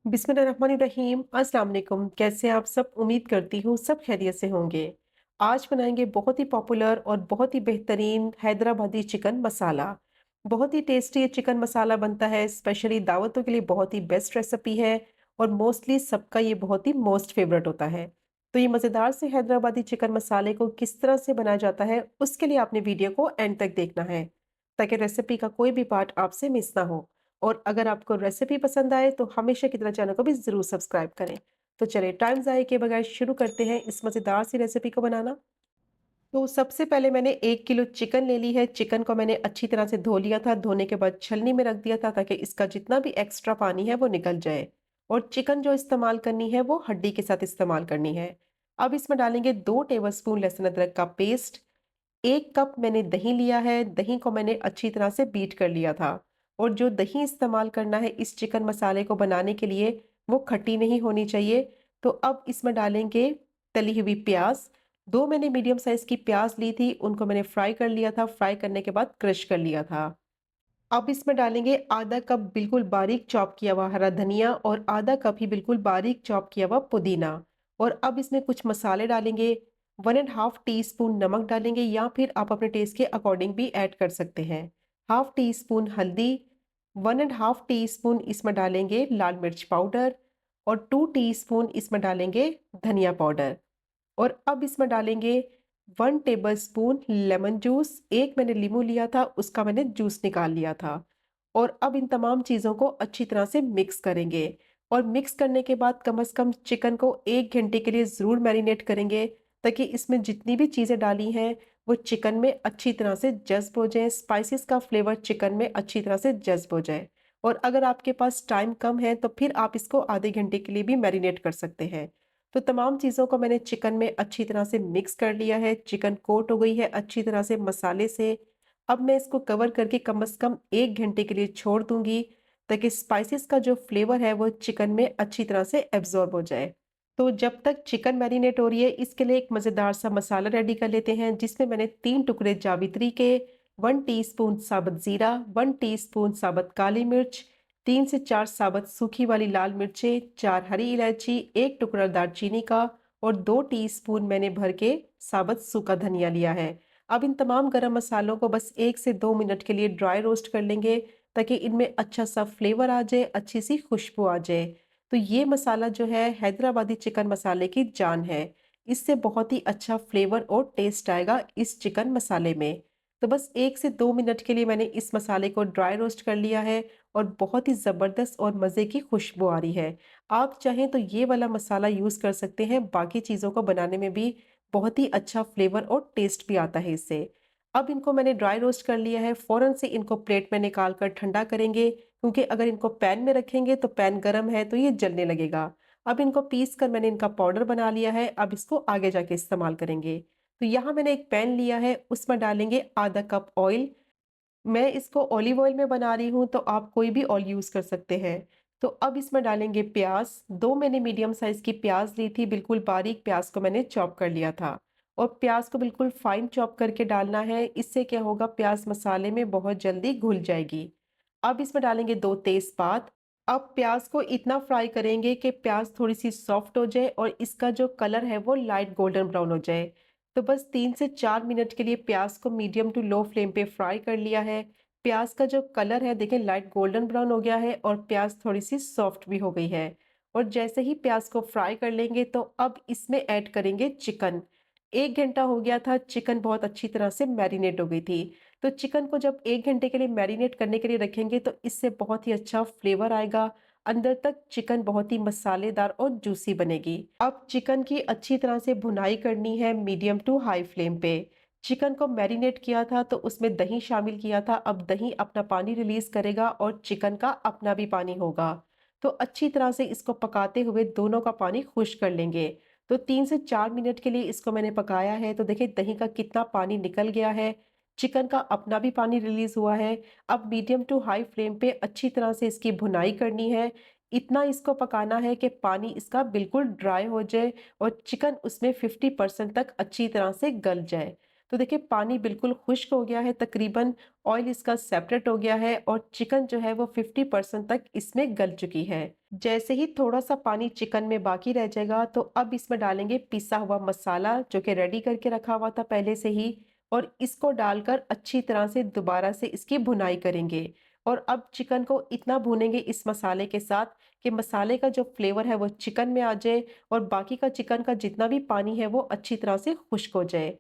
बिस्मिल्लाहिर्रहमानिर्रहीम। अस्सलाम वालेकुम। कैसे हैं आप सब? उम्मीद करती हूँ सब खैरियत से होंगे। आज बनाएंगे बहुत ही पॉपुलर और बहुत ही बेहतरीन हैदराबादी चिकन मसाला। बहुत ही टेस्टी ये चिकन मसाला बनता है, स्पेशली दावतों के लिए बहुत ही बेस्ट रेसिपी है और मोस्टली सबका ये बहुत ही मोस्ट फेवरेट होता है। तो ये मज़ेदार से हैदराबादी चिकन मसाले को किस तरह से बनाया जाता है, उसके लिए आपने वीडियो को एंड तक देखना है ताकि रेसिपी का कोई भी पार्ट आपसे मिस ना हो। और अगर आपको रेसिपी पसंद आए तो हमेशा की तरह चैनल को भी ज़रूर सब्सक्राइब करें। तो चलिए टाइम ज़ाये किए बगैर शुरू करते हैं इस मज़ेदार सी रेसिपी को बनाना। तो सबसे पहले मैंने 1 किलो चिकन ले ली है। चिकन को मैंने अच्छी तरह से धो लिया था। धोने के बाद छलनी में रख दिया था ताकि इसका जितना भी एक्स्ट्रा पानी है वो निकल जाए। और चिकन जो इस्तेमाल करनी है वो हड्डी के साथ इस्तेमाल करनी है। अब इसमें डालेंगे 2 टेबलस्पून लहसुन अदरक का पेस्ट। 1 कप मैंने दही लिया है। दही को मैंने अच्छी तरह से बीट कर लिया था। और जो दही इस्तेमाल करना है इस चिकन मसाले को बनाने के लिए वो खट्टी नहीं होनी चाहिए। तो अब इसमें डालेंगे तली हुई प्याज। 2 मैंने मीडियम साइज़ की प्याज ली थी, उनको मैंने फ्राई कर लिया था। फ्राई करने के बाद क्रश कर लिया था। अब इसमें डालेंगे आधा कप बिल्कुल बारीक चॉप किया हुआ हरा धनिया और आधा कप ही बिल्कुल बारीक चॉप किया हुआ पुदीना। और अब इसमें कुछ मसाले डालेंगे। 1 एंड हाफ टी स्पून नमक डालेंगे या फिर आप अपने टेस्ट के अकॉर्डिंग भी ऐड कर सकते हैं। हाफ टी स्पून हल्दी, 1 एंड हाफ टी स्पून इसमें डालेंगे लाल मिर्च पाउडर और 2 टीस्पून इसमें डालेंगे धनिया पाउडर। और अब इसमें डालेंगे 1 टेबलस्पून लेमन जूस। एक मैंने लीमू लिया था, उसका मैंने जूस निकाल लिया था। और अब इन तमाम चीज़ों को अच्छी तरह से मिक्स करेंगे। और मिक्स करने के बाद कम से कम चिकन को 1 घंटे के लिए ज़रूर मैरिनेट करेंगे ताकि इसमें जितनी भी चीज़ें डाली हैं वो चिकन में अच्छी तरह से जज़्ब हो जाएँ, स्पाइसेस का फ्लेवर चिकन में अच्छी तरह से जज़्ब हो जाए। और अगर आपके पास टाइम कम है तो फिर आप इसको आधे घंटे के लिए भी मैरिनेट कर सकते हैं। तो तमाम चीज़ों को मैंने चिकन में अच्छी तरह से मिक्स कर लिया है। चिकन कोट हो गई है अच्छी तरह से मसाले से। अब मैं इसको कवर करके कम से कम 1 घंटे के लिए छोड़ दूँगी ताकि स्पाइसेस का जो फ्लेवर है वो चिकन में अच्छी तरह से एब्ज़ॉर्ब हो जाए। तो जब तक चिकन मैरिनेट हो रही है इसके लिए एक मज़ेदार सा मसाला रेडी कर लेते हैं, जिसमें मैंने 3 टुकड़े जावित्री के, 1 टीस्पून साबुत ज़ीरा, 1 टीस्पून साबुत काली मिर्च, 3 से 4 साबुत सूखी वाली लाल मिर्चें, 4 हरी इलायची, 1 टुकड़ा दालचीनी का और 2 टीस्पून मैंने भर के साबुत सूखा धनिया लिया है। अब इन तमाम गरम मसालों को बस 1 से 2 मिनट के लिए ड्राई रोस्ट कर लेंगे ताकि इनमें अच्छा सा फ्लेवर आ जाए, अच्छी सी खुशबू आ जाए। तो ये मसाला जो है हैदराबादी चिकन मसाले की जान है। इससे बहुत ही अच्छा फ्लेवर और टेस्ट आएगा इस चिकन मसाले में। तो बस 1 से 2 मिनट के लिए मैंने इस मसाले को ड्राई रोस्ट कर लिया है और बहुत ही ज़बरदस्त और मज़े की खुशबू आ रही है। आप चाहें तो ये वाला मसाला यूज़ कर सकते हैं, बाकी चीज़ों को बनाने में भी बहुत ही अच्छा फ्लेवर और टेस्ट भी आता है इससे। अब इनको मैंने ड्राई रोस्ट कर लिया है, फ़ौरन से इनको प्लेट में निकाल कर ठंडा करेंगे क्योंकि अगर इनको पैन में रखेंगे तो पैन गरम है तो ये जलने लगेगा। अब इनको पीस कर मैंने इनका पाउडर बना लिया है, अब इसको आगे जाके इस्तेमाल करेंगे। तो यहाँ मैंने एक पैन लिया है, उसमें डालेंगे आधा कप ऑयल। मैं इसको ऑलिव ऑयल में बना रही हूँ तो आप कोई भी ऑयल यूज़ कर सकते हैं। तो अब इसमें डालेंगे प्याज़। 2 मैंने मीडियम साइज़ की प्याज़ ली थी, बिल्कुल बारीक प्याज़ को मैंने चॉप कर लिया था। और प्याज़ को बिल्कुल फाइन चॉप करके डालना है, इससे क्या होगा प्याज़ मसाले में बहुत जल्दी घुल जाएगी। अब इसमें डालेंगे 2 तेज़पात। अब प्याज़ को इतना फ्राई करेंगे कि प्याज़ थोड़ी-सी सॉफ्ट हो जाए और इसका जो कलर है वो लाइट गोल्डन ब्राउन हो जाए। तो बस 3 से 4 मिनट के लिए प्याज को मीडियम टू लो फ्लेम पे फ्राई कर लिया है। प्याज का जो कलर है देखें लाइट गोल्डन ब्राउन हो गया है और प्याज थोड़ी-सी सॉफ्ट भी हो गई है। और जैसे ही प्याज को फ्राई कर लेंगे तो अब इसमें ऐड करेंगे चिकन। 1 घंटा हो गया था, चिकन बहुत अच्छी तरह से मैरिनेट हो गई थी। तो चिकन को जब 1 घंटे के लिए मैरिनेट करने के लिए रखेंगे तो इससे बहुत ही अच्छा फ्लेवर आएगा। अंदर तक चिकन बहुत ही मसालेदार और जूसी बनेगी। अब चिकन की अच्छी तरह से भुनाई करनी है मीडियम टू हाई फ्लेम पे। चिकन को मैरिनेट किया था तो उसमें दही शामिल किया था, अब दही अपना पानी रिलीज़ करेगा और चिकन का अपना भी पानी होगा। तो अच्छी तरह से इसको पकाते हुए दोनों का पानी खुश्क कर लेंगे। तो 3 से 4 मिनट के लिए इसको मैंने पकाया है, तो देखिए दही का कितना पानी निकल गया है, चिकन का अपना भी पानी रिलीज़ हुआ है। अब मीडियम टू हाई फ्लेम पे अच्छी तरह से इसकी भुनाई करनी है। इतना इसको पकाना है कि पानी इसका बिल्कुल ड्राई हो जाए और चिकन उसमें 50% तक अच्छी तरह से गल जाए। तो देखिए पानी बिल्कुल खुश्क हो गया है तकरीबन, ऑयल इसका सेपरेट हो गया है और चिकन जो है वो 50% तक इसमें गल चुकी है। जैसे ही थोड़ा-सा पानी चिकन में बाकी रह जाएगा तो अब इसमें डालेंगे पिसा हुआ मसाला जो कि रेडी करके रखा हुआ था पहले से ही, और इसको डालकर अच्छी तरह से दोबारा से इसकी भुनाई करेंगे। और अब चिकन को इतना भूनेंगे इस मसाले के साथ कि मसाले का जो फ्लेवर है वो चिकन में आ जाए और बाकी का चिकन का जितना भी पानी है वो अच्छी तरह से खुश्क हो जाए।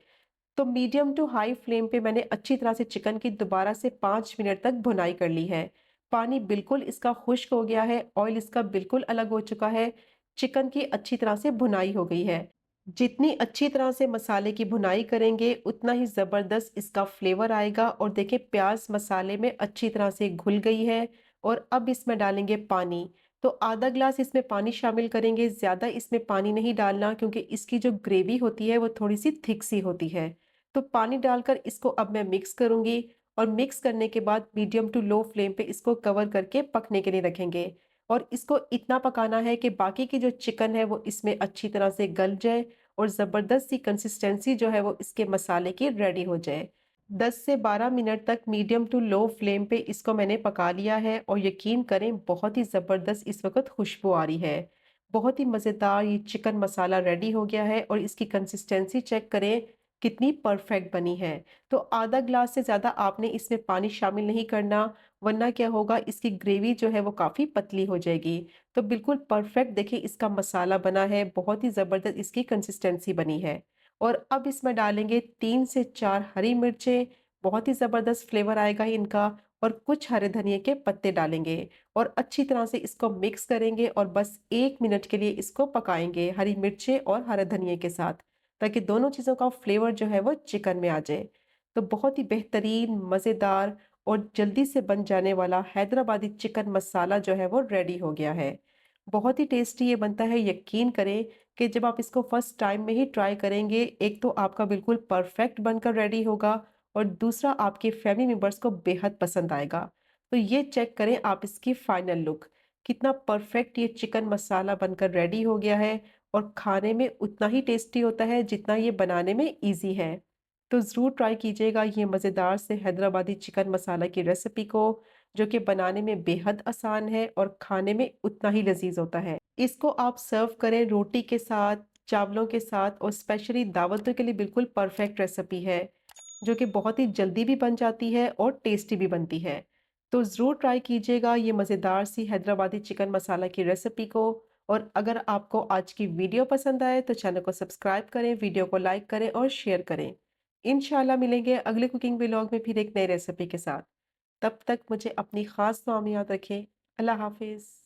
तो मीडियम टू हाई फ्लेम पे मैंने अच्छी तरह से चिकन की दोबारा से 5 मिनट तक भुनाई कर ली है। पानी बिल्कुल इसका खुश्क हो गया है, ऑयल इसका बिल्कुल अलग हो चुका है, चिकन की अच्छी तरह से भुनाई हो गई है। जितनी अच्छी तरह से मसाले की भुनाई करेंगे, उतना ही ज़बरदस्त इसका फ्लेवर आएगा। और देखिए प्याज़ मसाले में अच्छी तरह से घुल गई है और अब इसमें डालेंगे पानी। तो आधा ग्लास इसमें पानी शामिल करेंगे, ज़्यादा इसमें पानी नहीं डालना क्योंकि इसकी जो ग्रेवी होती है वो थोड़ी-सी थिक सी होती है। तो पानी डालकर इसको अब मैं मिक्स करूँगी और मिक्स करने के बाद मीडियम टू लो फ्लेम पे इसको कवर करके पकने के लिए रखेंगे। और इसको इतना पकाना है कि बाकी की जो चिकन है वो इसमें अच्छी तरह से गल जाए और ज़बरदस्त सी कंसिस्टेंसी जो है वो इसके मसाले की रेडी हो जाए। 10 से 12 मिनट तक मीडियम टू लो फ्लेम पे इसको मैंने पका लिया है और यकीन करें बहुत ही ज़बरदस्त इस वक़्त खुशबू आ रही है। बहुत ही मज़ेदार ये चिकन मसाला रेडी हो गया है और इसकी कंसिस्टेंसी चेक करें कितनी परफेक्ट बनी है। तो आधा ग्लास से ज़्यादा आपने इसमें पानी शामिल नहीं करना, वरना क्या होगा इसकी ग्रेवी जो है वो काफ़ी पतली हो जाएगी। तो बिल्कुल परफेक्ट देखिए इसका मसाला बना है, बहुत ही ज़बरदस्त इसकी कंसिस्टेंसी बनी है। और अब इसमें डालेंगे 3 से 4 हरी मिर्चें, बहुत ही ज़बरदस्त फ्लेवर आएगा इनका, और कुछ हरे धनिये के पत्ते डालेंगे और अच्छी तरह से इसको मिक्स करेंगे और बस 1 मिनट के लिए इसको पकाएँगे हरी मिर्चें और हरे धनिये के साथ, ताकि दोनों चीज़ों का फ्लेवर जो है वो चिकन में आ जाए। तो बहुत ही बेहतरीन, मज़ेदार और जल्दी से बन जाने वाला हैदराबादी चिकन मसाला जो है वो रेडी हो गया है। बहुत ही टेस्टी ये बनता है, यकीन करें कि जब आप इसको फर्स्ट टाइम में ही ट्राई करेंगे, एक तो आपका बिल्कुल परफेक्ट बनकर रेडी होगा और दूसरा आपके फैमिली मेंबर्स को बेहद पसंद आएगा। तो ये चेक करें आप इसकी फाइनल लुक, कितना परफेक्ट ये चिकन मसाला बनकर रेडी हो गया है और खाने में उतना ही टेस्टी होता है जितना ये बनाने में ईज़ी है। तो ज़रूर ट्राई कीजिएगा ये मज़ेदार से हैदराबादी चिकन मसाला की रेसिपी को, जो कि बनाने में बेहद आसान है और खाने में उतना ही लज़ीज़ होता है। इसको आप सर्व करें रोटी के साथ, चावलों के साथ और स्पेशली दावतों के लिए बिल्कुल परफेक्ट रेसिपी है, जो कि बहुत ही जल्दी भी बन जाती है और टेस्टी भी बनती है। तो ज़रूर ट्राई कीजिएगा ये मज़ेदार सी हैदराबादी चिकन मसाला की रेसिपी को। और अगर आपको आज की वीडियो पसंद आए तो चैनल को सब्सक्राइब करें, वीडियो को लाइक करें और शेयर करें। इंशाल्लाह मिलेंगे अगले कुकिंग व्लॉग में फिर एक नई रेसिपी के साथ। तब तक मुझे अपनी ख़ास दुआ में याद रखें। अल्लाह हाफ़िज़।